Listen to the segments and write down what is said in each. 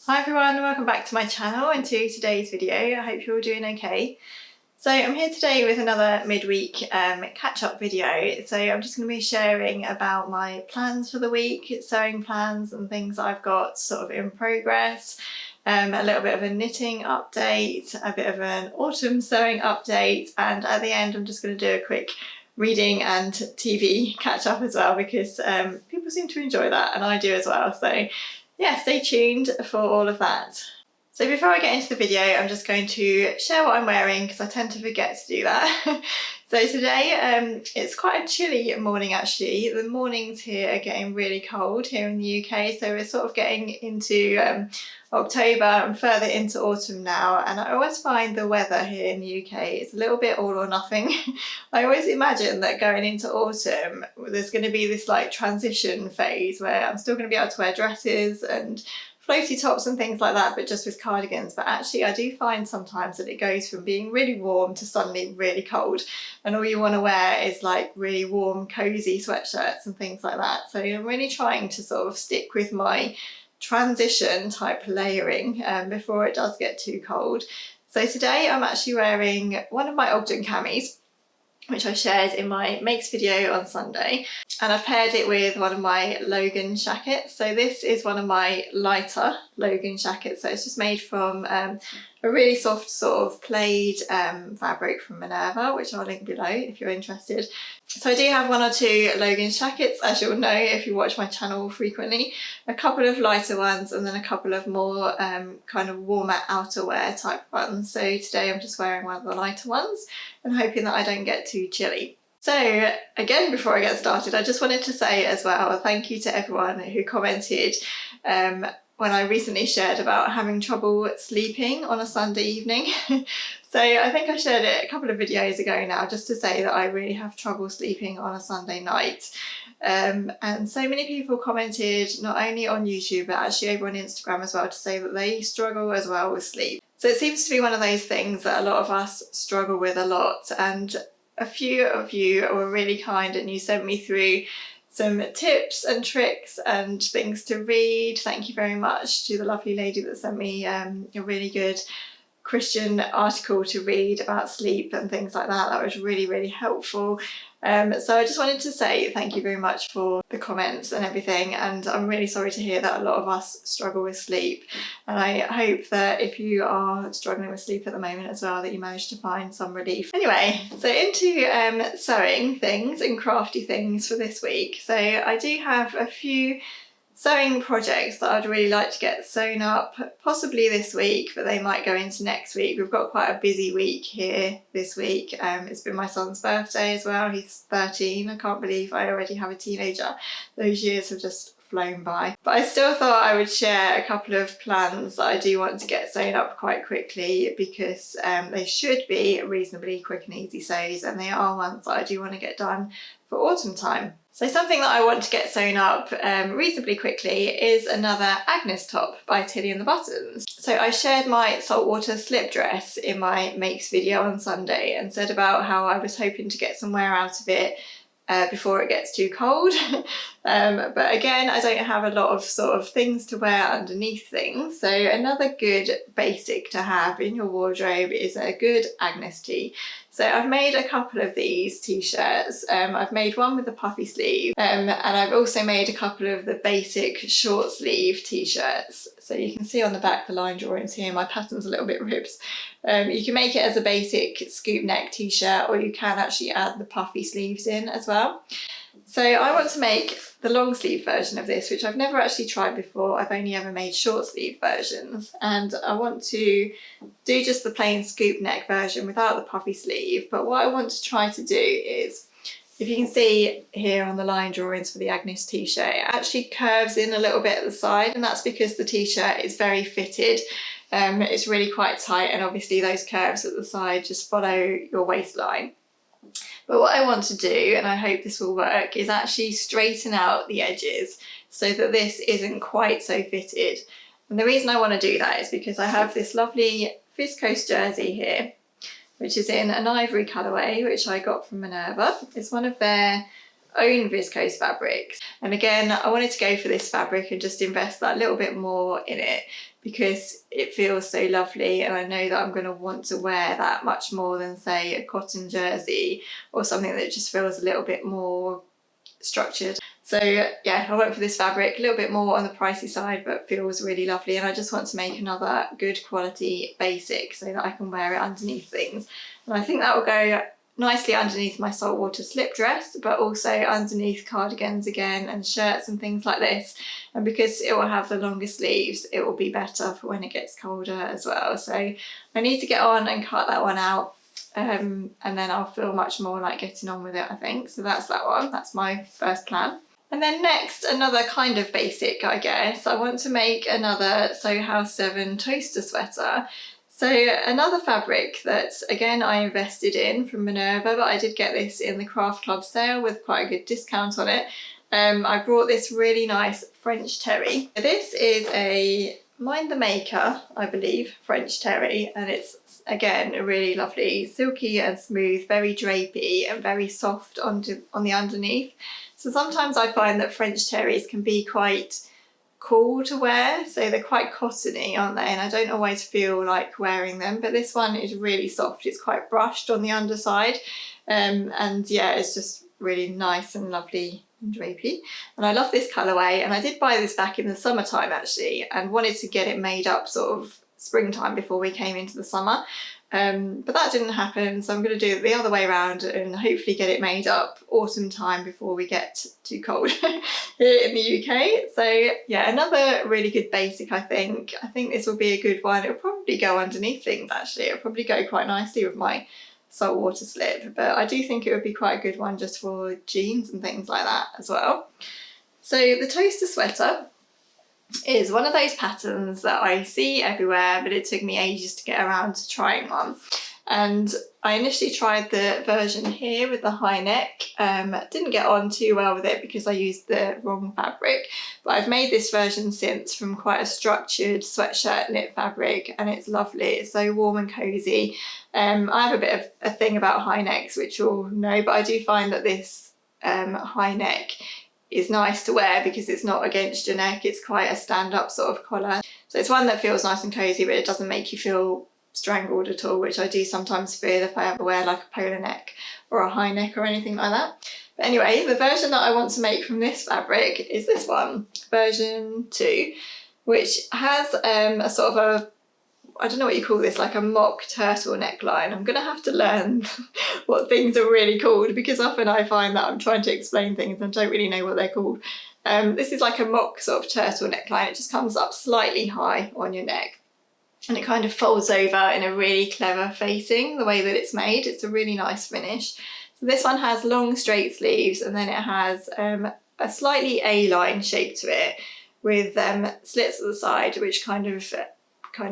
Hi everyone, welcome back to my channel and to today's video. I hope you're all doing okay. So I'm here today with another midweek catch-up video. So I'm just going to be sharing about my plans for the week, sewing plans and things I've got sort of in progress, a little bit of a knitting update, a bit of an autumn sewing update, and at the end I'm just going to do a quick reading and TV catch-up as well, because people seem to enjoy that and I do as well. So yeah, stay tuned for all of that. So before I get into the video, I'm just going to share what I'm wearing because I tend to forget to do that. So today it's quite a chilly morning actually. The mornings here are getting really cold here in the UK, so we're sort of getting into October and further into autumn now, and I always find the weather here in the UK is a little bit all or nothing. I always imagine that going into autumn there's going to be this like transition phase where I'm still going to be able to wear dresses and floaty tops and things like that, but just with cardigans. But actually I do find sometimes that it goes from being really warm to suddenly really cold, and all you want to wear is like really warm cozy sweatshirts and things like that. So I'm really trying to sort of stick with my transition type layering before it does get too cold. So today I'm actually wearing one of my Ogden Camis, which I shared in my makes video on Sunday, and I've paired it with one of my Logan jackets. So this is one of my lighter Logan jackets, so it's just made from a really soft sort of plaid fabric from Minerva, which I'll link below if you're interested. So I do have one or two Logan jackets, as you'll know if you watch my channel frequently, a couple of lighter ones and then a couple of more kind of warmer outerwear type ones. So today I'm just wearing one of the lighter ones and hoping that I don't get too chilly. So again, before I get started, I just wanted to say as well, a thank you to everyone who commented when I recently shared about having trouble sleeping on a Sunday evening. So I think I shared it a couple of videos ago now, just to say that I really have trouble sleeping on a Sunday night. And so many people commented, not only on YouTube, but actually over on Instagram as well, to say that they struggle as well with sleep. So it seems to be one of those things that a lot of us struggle with a lot. And a few of you were really kind and you sent me through some tips and tricks and things to read. Thank you very much to the lovely lady that sent me a really good Christian article to read about sleep and things like that. That was really, really helpful. So I just wanted to say thank you very much for the comments and everything, and I'm really sorry to hear that a lot of us struggle with sleep, and I hope that if you are struggling with sleep at the moment as well, that you manage to find some relief. Anyway, so into sewing things and crafty things for this week. So I do have a few sewing projects that I'd really like to get sewn up, possibly this week, but they might go into next week. We've got quite a busy week here this week. It's been my son's birthday as well. He's 13. I can't believe I already have a teenager. Those years have just flown by. But I still thought I would share a couple of plans that I do want to get sewn up quite quickly, because they should be reasonably quick and easy sews, and they are ones that I do want to get done for autumn time. So something that I want to get sewn up reasonably quickly is another Agnes top by Tilly and the Buttons. So I shared my saltwater slip dress in my makes video on Sunday and said about how I was hoping to get some wear out of it before it gets too cold. But again, I don't have a lot of sort of things to wear underneath things. So another good basic to have in your wardrobe is a good Agnes tee. So I've made a couple of these t-shirts. I've made one with a puffy sleeve, and I've also made a couple of the basic short sleeve t-shirts. So you can see on the back the line drawings here, my pattern's a little bit ribbed. You can make it as a basic scoop neck t-shirt, or you can actually add the puffy sleeves in as well. So I want to make the long sleeve version of this, which I've never actually tried before. I've only ever made short sleeve versions, and I want to do just the plain scoop neck version without the puffy sleeve. But what I want to try to do is, if you can see here on the line drawings for the Agnes t-shirt, it actually curves in a little bit at the side, and that's because the t-shirt is very fitted. It's really quite tight, and obviously those curves at the side just follow your waistline. But what I want to do, and I hope this will work, is actually straighten out the edges so that this isn't quite so fitted. And the reason I want to do that is because I have this lovely viscose jersey here, which is in an ivory colourway, which I got from Minerva. It's one of their own viscose fabrics. And again, I wanted to go for this fabric and just invest that little bit more in it, because it feels so lovely, and I know that I'm going to want to wear that much more than, say, a cotton jersey or something that just feels a little bit more structured. So yeah, I went for this fabric, a little bit more on the pricey side, but feels really lovely, and I just want to make another good quality basic so that I can wear it underneath things. And I think that will go nicely underneath my saltwater slip dress, but also underneath cardigans again and shirts and things like this. And because it will have the longer sleeves, it will be better for when it gets colder as well. So I need to get on and cut that one out, and then I'll feel much more like getting on with it, I think. So that's that one, that's my first plan. And then next, another kind of basic, I guess, I want to make another Sew House 7 toaster sweater. So another fabric that, again, I invested in from Minerva, but I did get this in the Craft Club sale with quite a good discount on it. I brought this really nice French terry. This is a Mind the Maker, I believe, French terry, and it's, again, a really lovely, silky and smooth, very drapey and very soft on the underneath. So sometimes I find that French terries can be quite cool to wear, so they're quite cottony, aren't they? And I don't always feel like wearing them, but this one is really soft. It's quite brushed on the underside, and yeah, it's just really nice and lovely and drapey. And I love this colourway, and I did buy this back in the summertime actually, and wanted to get it made up sort of springtime before we came into the summer. But that didn't happen, so I'm going to do it the other way around and hopefully get it made up autumn time before we get too cold here in the UK. So yeah, another really good basic, I think. I think this will be a good one. It'll probably go underneath things actually. It'll probably go quite nicely with my saltwater slip, but I do think it would be quite a good one just for jeans and things like that as well. So the toaster sweater is one of those patterns that I see everywhere, but it took me ages to get around to trying one. And I initially tried the version here with the high neck. Didn't get on too well with it because I used the wrong fabric, but I've made this version since from quite a structured sweatshirt knit fabric, and it's lovely. It's so warm and cozy. I have a bit of a thing about high necks, which you'll know, but I do find that this high neck is nice to wear because it's not against your neck. It's quite a stand-up sort of collar. So it's one that feels nice and cozy, but it doesn't make you feel strangled at all, which I do sometimes feel if I ever wear like a polar neck or a high neck or anything like that. But anyway, the version that I want to make from this fabric is this one, version 2, which has a sort of a, I don't know what you call this, like a mock turtle neckline. I'm going to have to learn what things are really called, because often I find that I'm trying to explain things and don't really know what they're called. This is like a mock sort of turtle neckline. It just comes up slightly high on your neck, and it kind of folds over in a really clever facing, the way that it's made. It's a really nice finish. So this one has long straight sleeves, and then it has a slightly A-line shape to it with slits at the side, which kind of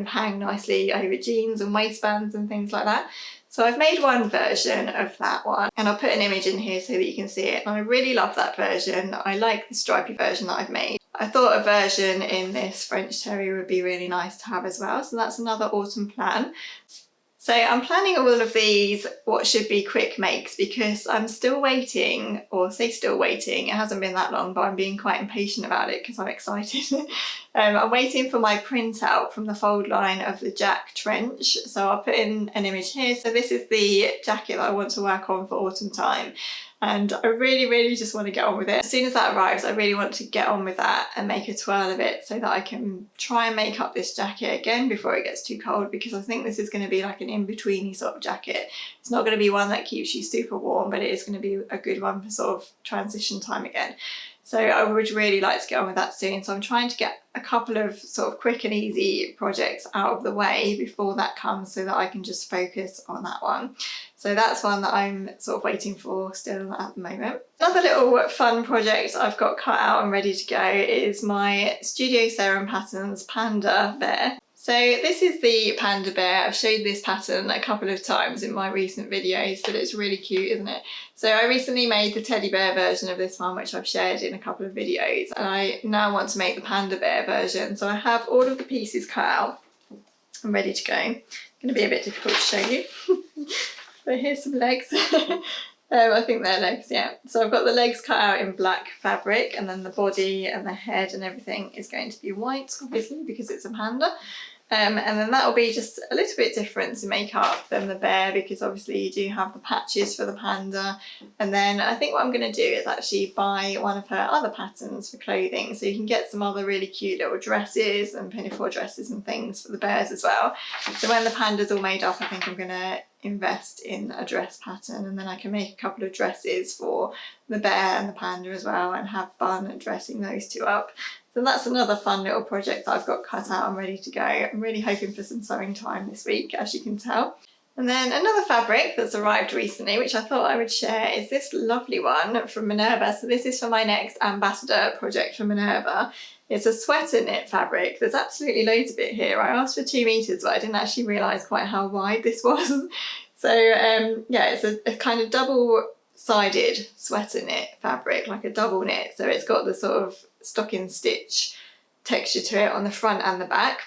hang nicely over jeans and waistbands and things like that. So I've made one version of that one, and I'll put an image in here so that you can see it. And I really love that version. I like the stripy version that I've made. I thought a version in this French terry would be really nice to have as well. So that's another autumn plan. So I'm planning all of these what should be quick makes, because I'm still waiting, or say still waiting, it hasn't been that long, but I'm being quite impatient about it because I'm excited. I'm waiting for my printout from the fold line of the Jack trench. So I'll put in an image here. So this is the jacket that I want to work on for autumn time. And I really just want to get on with it. As soon as that arrives, I really want to get on with that and make a twirl of it so that I can try and make up this jacket again before it gets too cold, because I think this is going to be like an in-betweeny sort of jacket. It's not going to be one that keeps you super warm, but it is going to be a good one for sort of transition time again. So I would really like to get on with that soon. So I'm trying to get a couple of sort of quick and easy projects out of the way before that comes, so that I can just focus on that one. So that's one that I'm sort of waiting for still at the moment. Another little fun project I've got cut out and ready to go is my Studio Serum Patterns Panda Bear. So this is the Panda Bear. I've showed this pattern a couple of times in my recent videos, but it's really cute, isn't it? So I recently made the teddy bear version of this one, which I've shared in a couple of videos, and I now want to make the Panda Bear version. So I have all of the pieces cut out and ready to go. It's going to be a bit difficult to show you. But here's some legs. I think they're legs, yeah. So I've got the legs cut out in black fabric, and then the body and the head and everything is going to be white, obviously, because it's a panda. And then that will be just a little bit different to make up than the bear, because obviously you do have the patches for the panda. And then I think what I'm going to do is actually buy one of her other patterns for clothing, so you can get some other really cute little dresses and pinafore dresses and things for the bears as well. So when the panda's all made up, I think I'm going to invest in a dress pattern, and then I can make a couple of dresses for the bear and the panda as well, and have fun dressing those two up. So that's another fun little project that I've got cut out and ready to go. I'm really hoping for some sewing time this week, as you can tell. And then another fabric that's arrived recently, which I thought I would share, is this lovely one from Minerva. So this is for my next ambassador project for Minerva. It's a sweater knit fabric. There's absolutely loads of it here. I asked for 2 meters, but I didn't actually realise quite how wide this was. So yeah, it's a kind of double-sided sweater knit fabric, like a double knit. So it's got the sort of stocking stitch texture to it on the front and the back.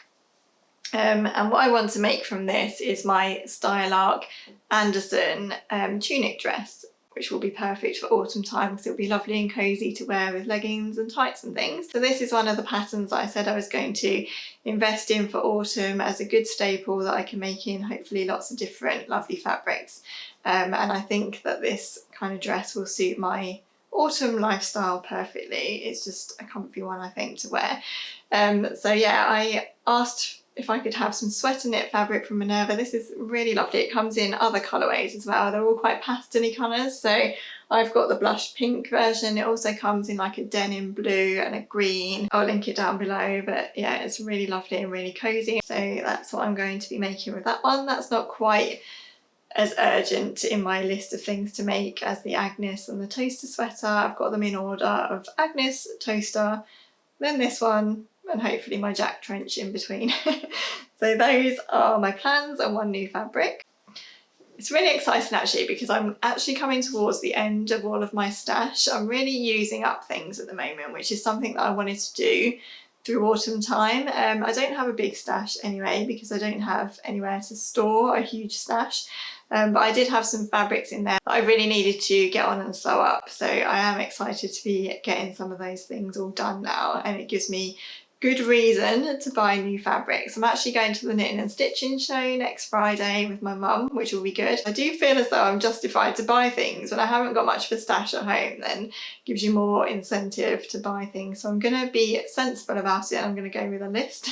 And what I want to make from this is my Style Arc Anderson tunic dress, which will be perfect for autumn time because it'll be lovely and cosy to wear with leggings and tights and things. So this is one of the patterns that I said I was going to invest in for autumn as a good staple that I can make in hopefully lots of different lovely fabrics. And I think that this kind of dress will suit my autumn lifestyle perfectly. It's just a comfy one, I think, to wear. So yeah, I asked if I could have some sweater knit fabric from Minerva. This is really lovely. It comes in other colourways as well. They're all quite pastel-y colours. So I've got the blush pink version. It also comes in like a denim blue and a green. I'll link it down below, but yeah, it's really lovely and really cosy. So that's what I'm going to be making with that one. That's not quite as urgent in my list of things to make as the Agnes and the toaster sweater. I've got them in order of Agnes, toaster, then this one, and hopefully my jack trench in between. So those are my plans and one new fabric. It's really exciting actually, because I'm actually coming towards the end of all of my stash. I'm really using up things at the moment, which is something that I wanted to do through autumn time. I don't have a big stash anyway, because I don't have anywhere to store a huge stash. But I did have some fabrics in there that I really needed to get on and sew up. So I am excited to be getting some of those things all done now, and it gives me good reason to buy new fabrics. I'm actually going to the knitting and stitching show next Friday with my mum, which will be good. I do feel as though I'm justified to buy things when I haven't got much of a stash at home. Then gives you more incentive to buy things. So I'm going to be sensible about it. I'm going to go with a list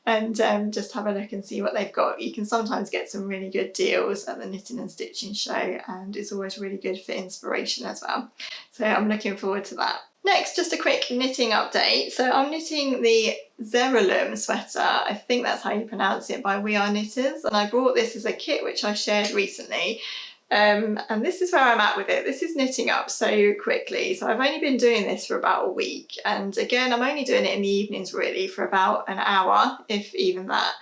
and just have a look and see what they've got. You can sometimes get some really good deals at the knitting and stitching show, and it's always really good for inspiration as well. So I'm looking forward to that. Next, just a quick knitting update. So I'm knitting the Loom sweater, I think that's how you pronounce it, by We Are Knitters, and I bought this as a kit which I shared recently. And this is where I'm at with it. This is knitting up so quickly. So I've only been doing this for about a week, and again I'm only doing it in the evenings really for about an hour, if even that,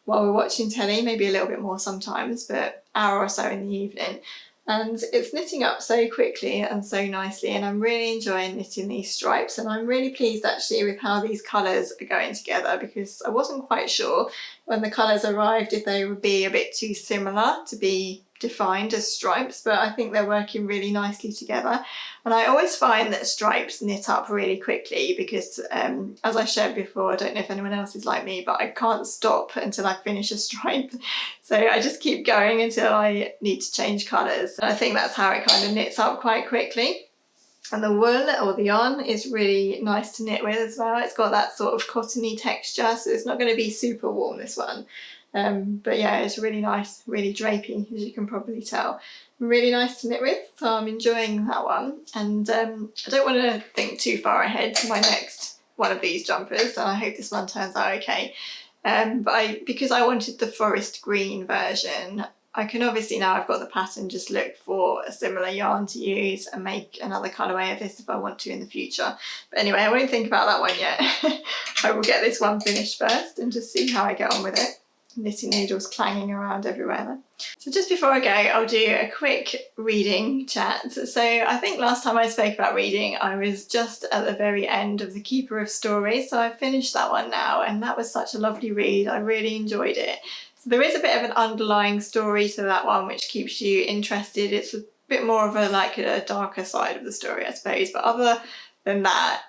while we're watching telly, maybe a little bit more sometimes, but an hour or so in the evening. And it's knitting up so quickly and so nicely, and I'm really enjoying knitting these stripes, and I'm really pleased actually with how these colours are going together, because I wasn't quite sure when the colours arrived if they would be a bit too similar to be defined as stripes, but I think they're working really nicely together. And I always find that stripes knit up really quickly because as I shared before, I don't know if anyone else is like me, but I can't stop until I finish a stripe. So I just keep going until I need to change colours. And I think that's how it kind of knits up quite quickly. And the wool or the yarn is really nice to knit with as well. It's got that sort of cottony texture, so it's not going to be super warm, this one. But yeah, it's really nice, really drapey, as you can probably tell. Really nice to knit with, so I'm enjoying that one. And I don't want to think too far ahead to my next one of these jumpers, and I hope this one turns out okay. But because I wanted the forest green version, I can obviously, now I've got the pattern, just look for a similar yarn to use and make another colourway of this if I want to in the future. But anyway, I won't think about that one yet. I will get this one finished first and just see how I get on with it. Knitting needles clanging around everywhere then. So just before I go, I'll do a quick reading chat. So I think last time I spoke about reading, I was just at the very end of The Keeper of Stories. So I've finished that one now, and that was such a lovely read. I really enjoyed it. So there is a bit of an underlying story to that one which keeps you interested. It's bit more of a darker side of the story, I suppose. But other than that,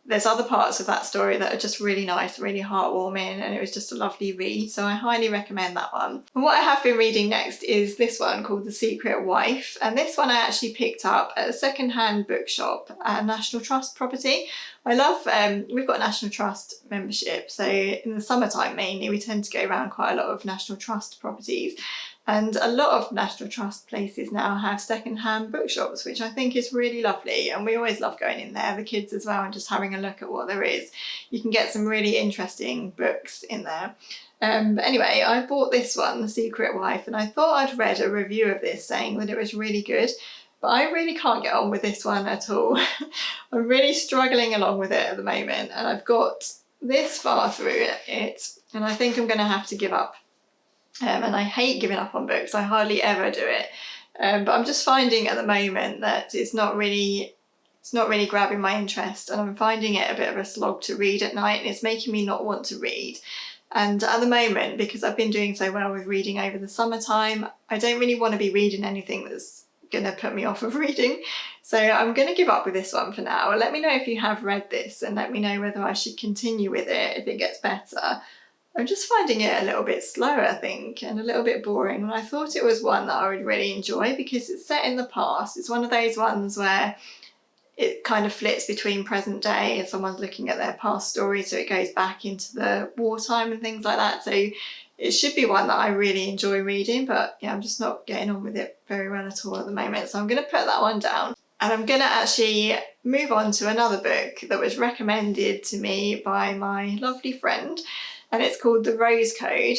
there's other parts of that story that are just really nice, really heartwarming, and it was just a lovely read, so I highly recommend that one. And what I have been reading next is this one called The Secret Wife, and this one I actually picked up at a second-hand bookshop at a National Trust property. I love, we've got a National Trust membership, so in the summertime mainly we tend to go around quite a lot of National Trust properties. And a lot of National Trust places now have second-hand bookshops, which I think is really lovely. And we always love going in there, the kids as well, and just having a look at what there is. You can get some really interesting books in there. But anyway, I bought this one, The Secret Wife, and I thought I'd read a review of this saying that it was really good. But I really can't get on with this one at all. I'm really struggling along with it at the moment, and I've got this far through it, and I think I'm going to have to give up. And I hate giving up on books, I hardly ever do it. But I'm just finding at the moment that it's not really grabbing my interest, and I'm finding it a bit of a slog to read at night, and it's making me not want to read. And at the moment, because I've been doing so well with reading over the summertime, I don't really want to be reading anything that's going to put me off of reading. So I'm going to give up with this one for now. Let me know if you have read this, and let me know whether I should continue with it if it gets better. I'm just finding it a little bit slow, I think, and a little bit boring. And I thought it was one that I would really enjoy because it's set in the past. It's one of those ones where it kind of flits between present day and someone's looking at their past story, so it goes back into the wartime and things like that. So it should be one that I really enjoy reading, but yeah, I'm just not getting on with it very well at all at the moment. So I'm going to put that one down. And I'm going to actually move on to another book that was recommended to me by my lovely friend. And it's called The Rose Code.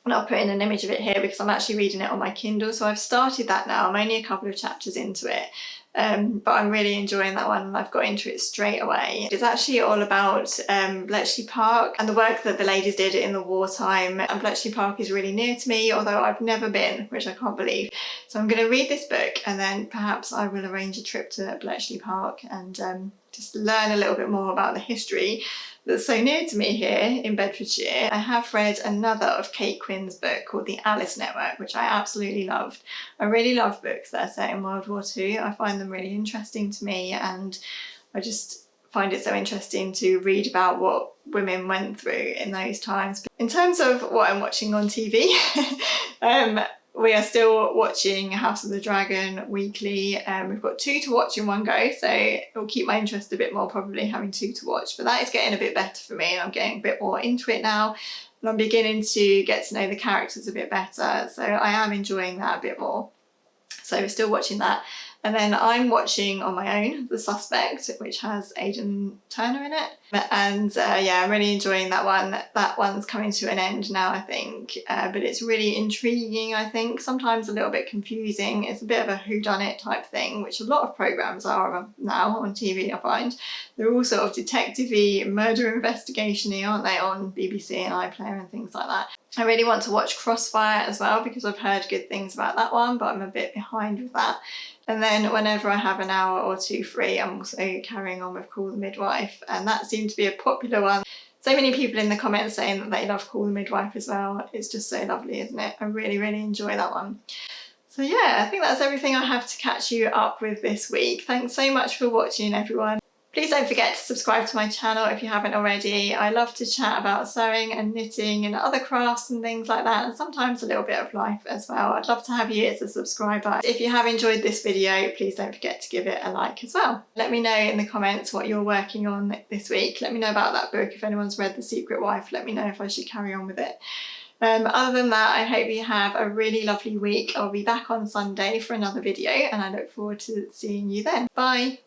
And I'll put in an image of it here because I'm actually reading it on my Kindle. So I've started that now. I'm only a couple of chapters into it. But I'm really enjoying that one, and I've got into it straight away. It's actually all about Bletchley Park and the work that the ladies did in the wartime. And Bletchley Park is really near to me, although I've never been, which I can't believe. So I'm going to read this book, and then perhaps I will arrange a trip to Bletchley Park and just learn a little bit more about the history that's so near to me here in Bedfordshire. I have read another of Kate Quinn's book called The Alice Network, which I absolutely loved. I really love books that are set in World War II. I find them really interesting to me, and I just find it so interesting to read about what women went through in those times. In terms of what I'm watching on TV, we are still watching House of the Dragon weekly. We've got 2 to watch in one go, so it will keep my interest a bit more, probably having 2 to watch. But that is getting a bit better for me, and I'm getting a bit more into it now. And I'm beginning to get to know the characters a bit better, so I am enjoying that a bit more. So we're still watching that. And then I'm watching on my own The Suspect, which has Aidan Turner in it. And yeah, I'm really enjoying that one. That one's coming to an end now, I think. But it's really intriguing, I think. Sometimes a little bit confusing. It's a bit of a whodunit type thing, which a lot of programmes are now on TV, I find. They're all sort of detective-y, murder investigation-y, aren't they, on BBC and Iplayer and things like that. I really want to watch Crossfire as well because I've heard good things about that one, but I'm a bit behind with that. And then whenever I have an hour or 2 free, I'm also carrying on with Call the Midwife, and that seemed to be a popular one. So many people in the comments saying that they love Call the Midwife as well. It's just so lovely, isn't it? I really, really enjoy that one. So yeah, I think that's everything I have to catch you up with this week. Thanks so much for watching, everyone. Please don't forget to subscribe to my channel if you haven't already. I love to chat about sewing and knitting and other crafts and things like that, and sometimes a little bit of life as well. I'd love to have you as a subscriber. If you have enjoyed this video, please don't forget to give it a like as well. Let me know in the comments what you're working on this week. Let me know about that book. If anyone's read The Secret Wife, let me know if I should carry on with it. Other than that, I hope you have a really lovely week. I'll be back on Sunday for another video, and I look forward to seeing you then. Bye!